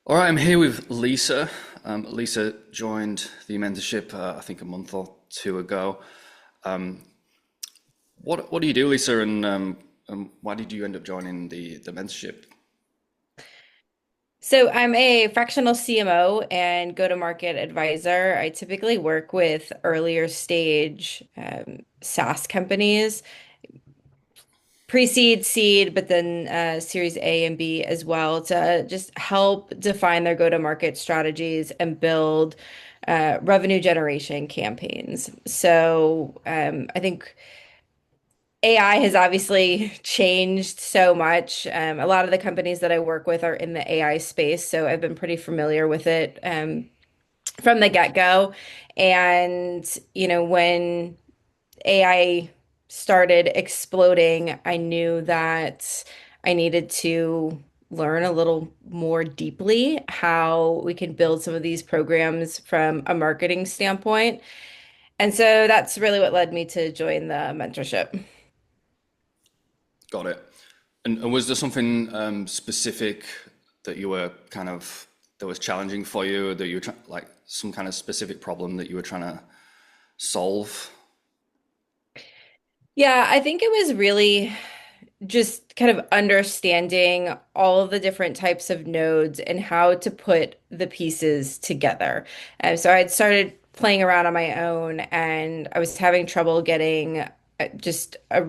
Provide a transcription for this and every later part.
All right, I'm here with Lisa. Lisa joined the mentorship, I think, a month or two ago. Um, what do you do, Lisa, and why did you end up joining the mentorship? So I'm a fractional CMO and go-to-market advisor. I typically work with earlier stage SaaS companies, pre-seed, seed, but then Series A and B as well to just help define their go-to-market strategies and build revenue generation campaigns. I think AI has obviously changed so much. A lot of the companies that I work with are in the AI space, so I've been pretty familiar with it from the get-go. When AI started exploding, I knew that I needed to learn a little more deeply how we can build some of these programs from a marketing standpoint. And so that's really what led me to join the mentorship. Got it. And was there something specific that you were that was challenging for you, or that you were like some kind of specific problem that you were trying to solve? Yeah, I think it was really just kind of understanding all of the different types of nodes and how to put the pieces together. And so I had started playing around on my own and I was having trouble getting just a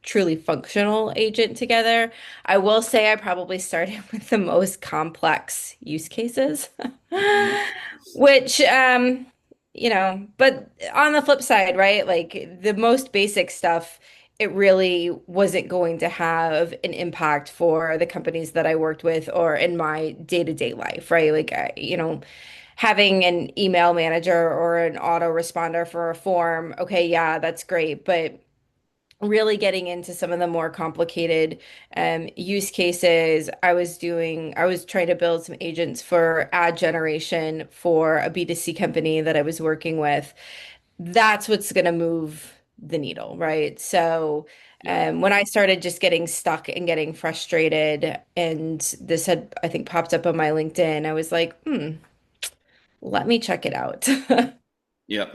truly functional agent together. I will say I probably started with the most complex use cases, Mhm. which but on the flip side, right? Like the most basic stuff, it really wasn't going to have an impact for the companies that I worked with or in my day-to-day life, right? Having an email manager or an autoresponder for a form, okay, yeah, that's great. But really getting into some of the more complicated use cases, I was trying to build some agents for ad generation for a B2C company that I was working with. That's what's going to move the needle, right? Yeah. When I started just getting stuck and getting frustrated, and this had, I think, popped up on my LinkedIn, I was like, let me check it out. Yeah.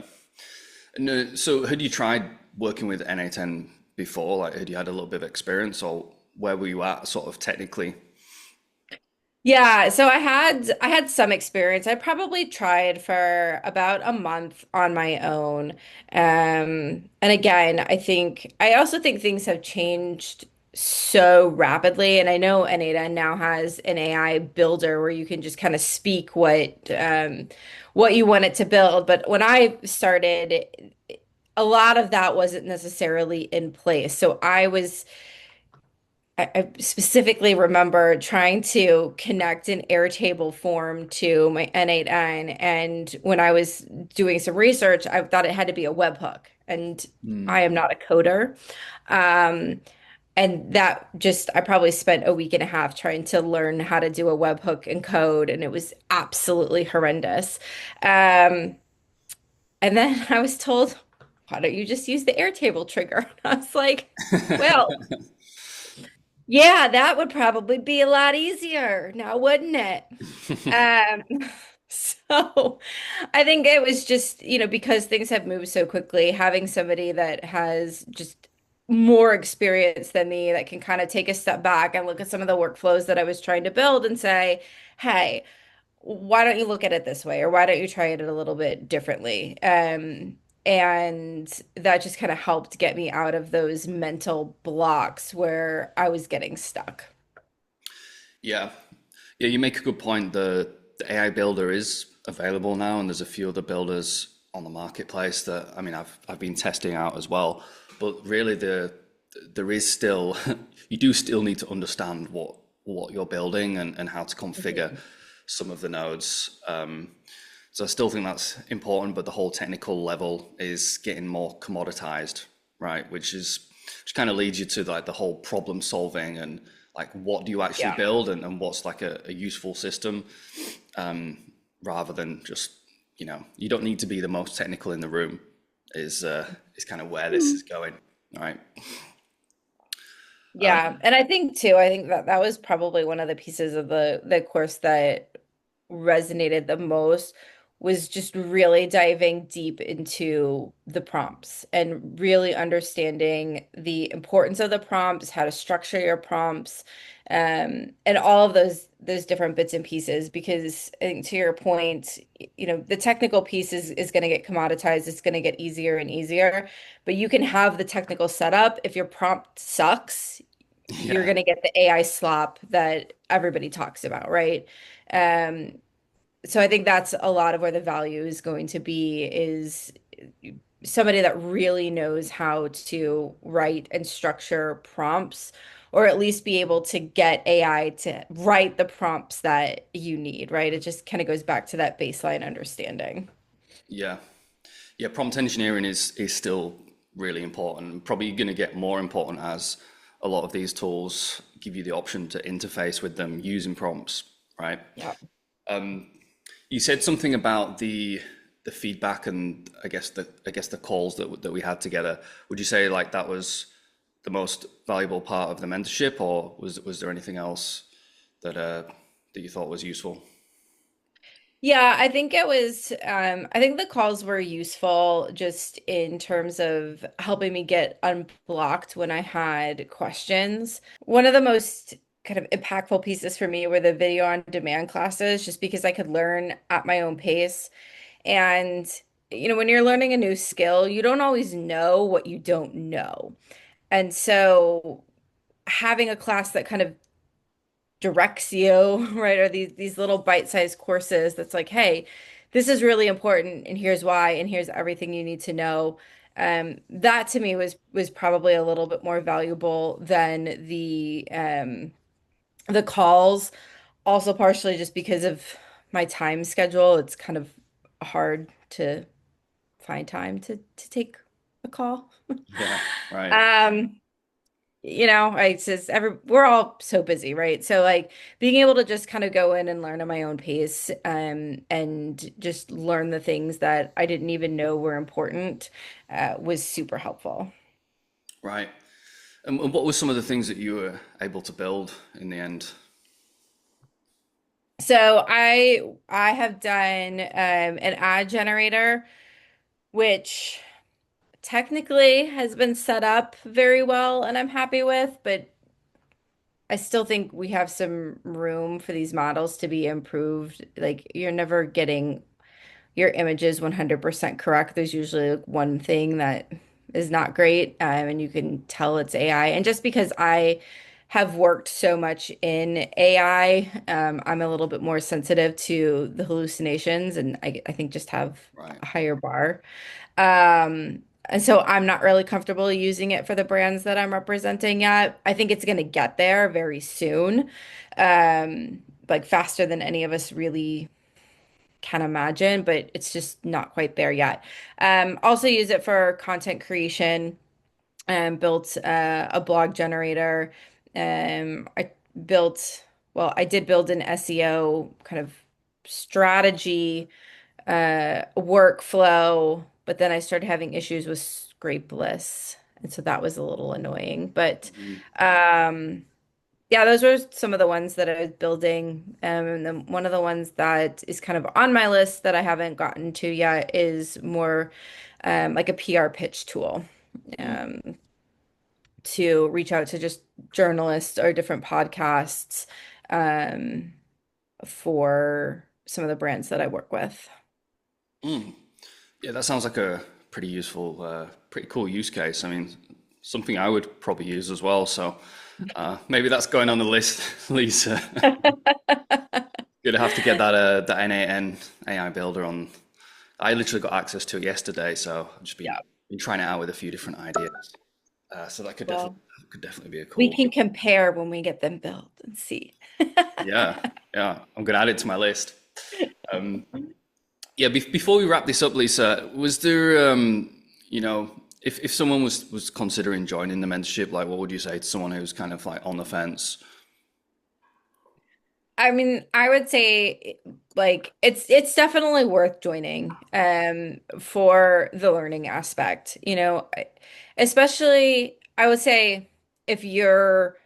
And, so had you tried working with N8N before? Like, had you had a little bit of experience, or where were you at sort of technically? Yeah, so I had some experience. I probably tried for about a month on my own. And again, I also think things have changed so rapidly. And I know N8N now has an AI builder where you can just kind of speak what you want it to build. But when I started, a lot of that wasn't necessarily in place. I specifically remember trying to connect an Airtable form to my N8N. And when I was doing some research, I thought it had to be a webhook. And Hmm. I am not a coder. Um, and I probably spent a week and a half trying to learn how to do a webhook and code. And it was absolutely horrendous. Um, and then I was told, why don't you just use the Airtable trigger? I was like, well, yeah, that would probably be a lot easier now, wouldn't it? Um, so I think it was just, because things have moved so quickly, having somebody that has just more experience than me that can kind of take a step back and look at some of the workflows that I was trying to build and say, hey, why don't you look at it this way? Or why don't you try it a little bit differently? And that just kind of helped get me out of those mental blocks where I was getting stuck. Yeah. Yeah, you make a good point. The AI builder is available now, and there's a few other builders on the marketplace that I mean I've been testing out as well. But really, there is still you do still need to understand what you're building and how to configure Mhm. some of the nodes. So I still think that's important, but the whole technical level is getting more commoditized, right? Which kind of leads you to like the whole problem solving and like what do you actually Yeah. build and what's like a useful system, rather than just, you don't need to be the most technical in the room is kind of where this is going, right? Yeah, and I think too, I think that that was probably one of the pieces of the course that resonated the most was just really diving deep into the prompts and really understanding the importance of the prompts, how to structure your prompts, and all of those different bits and pieces. Because I think to your point, the technical piece is going to get commoditized. It's going to get easier and easier, but you can have the technical setup. If your prompt sucks, you're Yeah. going to get the AI slop that everybody talks about, right? Um, so I think that's a lot of where the value is going to be is somebody that really knows how to write and structure prompts, or at least be able to get AI to write the prompts that you need, right? It just kind of goes back to that baseline understanding. Yeah. Yeah, prompt engineering is still really important and probably going to get more important as a lot of these tools give you the option to interface with them using prompts, right? Yeah. You said something about the feedback and I guess the calls that we had together. Would you say like that was the most valuable part of the mentorship, or was there anything else that you thought was useful? Yeah, I think it was, I think the calls were useful just in terms of helping me get unblocked when I had questions. One of the most kind of impactful pieces for me were the video on demand classes, just because I could learn at my own pace. And, when you're learning a new skill, you don't always know what you don't know. And so having a class that kind of directs you, right? Or these little bite-sized courses that's like, hey, this is really important and here's why and here's everything you need to know. That to me was probably a little bit more valuable than the calls. Also partially just because of my time schedule. It's kind of hard to find time to take a call. Yeah, right. Um, I just we're all so busy, right? So like being able to just kind of go in and learn at my own pace, and just learn the things that I didn't even know were important, was super helpful. Right. And what were some of the things that you were able to build in the end? So I have done an ad generator, which technically has been set up very well and I'm happy with, but I still think we have some room for these models to be improved. Like you're never getting your images 100% correct. There's usually like one thing that is not great, and you can tell it's AI. And just because I have worked so much in AI, I'm a little bit more sensitive to the hallucinations, and I think just have Right. a higher bar. And so I'm not really comfortable using it for the brands that I'm representing yet. I think it's going to get there very soon, like faster than any of us really can imagine, but it's just not quite there yet. Also use it for content creation, built a blog generator. I built, well, I did build an SEO kind of strategy, workflow, but then I started having issues with Scrapeless. And so that was a little annoying. But Mhm. um, yeah, those were some of the ones that I was building. And then one of the ones that is kind of on my list that I haven't gotten to yet is more like a PR pitch tool, Mm. um, to reach out to just journalists or different podcasts, um, for some of the brands that I work with. Mm. Yeah, that sounds like a pretty useful, pretty cool use case. I mean, something I would probably use as well. So maybe that's going on the list, Lisa. Gonna have to get that N8N AI builder on. I literally got access to it yesterday, so I've just been Yeah. been trying it out with a few different ideas. So Well, that could definitely be a we cool. can compare when we get them built and see. Yeah, yeah. I'm gonna add it to my list. Um, yeah. Before we wrap this up, Lisa, was there, if someone was considering joining the mentorship, like what would you say to someone who's kind of like on the fence? I mean, I would say like it's definitely worth joining for the learning aspect, especially I would say if you're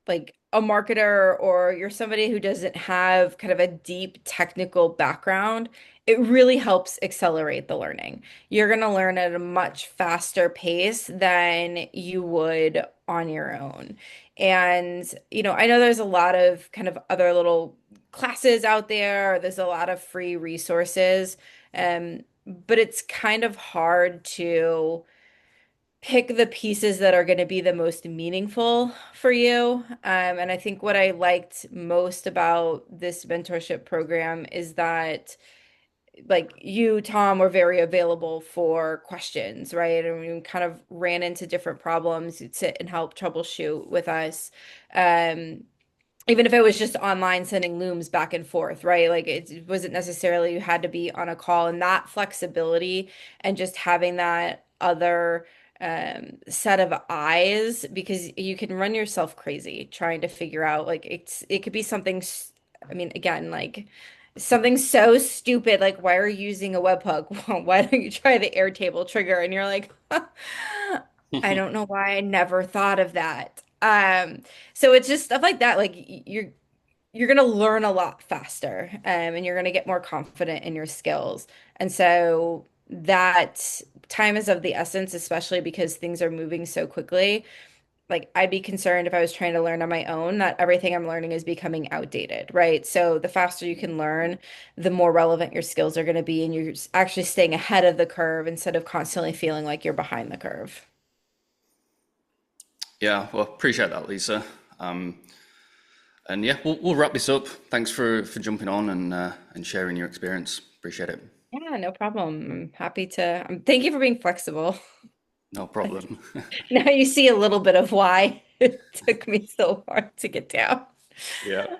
like a marketer or you're somebody who doesn't have kind of a deep technical background, it really helps accelerate the learning. You're going to learn at a much faster pace than you would on your own. And, I know there's a lot of kind of other little classes out there, there's a lot of free resources, but it's kind of hard to pick the pieces that are going to be the most meaningful for you. And I think what I liked most about this mentorship program is that, like you, Tom, were very available for questions, right? And we kind of ran into different problems. You'd sit and help troubleshoot with us. Um, Even if it was just online sending looms back and forth, right? Like it wasn't necessarily you had to be on a call, and that flexibility and just having that other set of eyes, because you can run yourself crazy trying to figure out, like, it could be something I mean, again, like something so stupid, like why are you using a webhook? Why don't you try the Airtable trigger? And you're like, I don't know why I never thought of that. So it's just stuff like that. Like you're gonna learn a lot faster, and you're gonna get more confident in your skills. And so that time is of the essence, especially because things are moving so quickly. Like I'd be concerned if I was trying to learn on my own that everything I'm learning is becoming outdated, right? So the faster you can learn, the more relevant your skills are going to be, and you're actually staying ahead of the curve instead of constantly feeling like you're behind the curve. Yeah, well, appreciate that, Lisa. Um, and yeah, we'll wrap this up. Thanks for jumping on and sharing your experience. Appreciate it. Yeah, no problem. I'm happy to. Thank you for being flexible. No problem. Now you see a little bit of why it took me so hard to get down. Yeah.